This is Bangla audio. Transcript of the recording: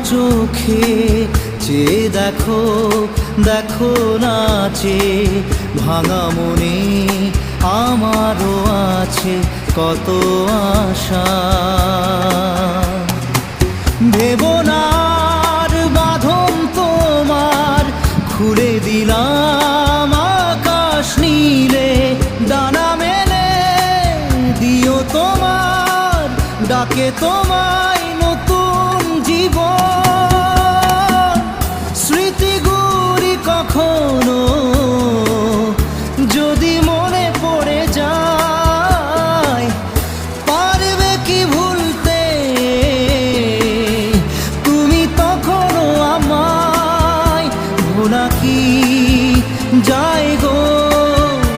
চোখে চেয়ে দেখো, দেখো নাচে ভাঙা মনে আমারও আছে কত আশা। ভেবো না আর বাঁধন তোমার, খুলে দিলাম আকাশ নীলে, ডানা মেলে দিও তোমার ডাকে তোমায় নতুন জীবন। স্মৃতিগুলি কখনো যদি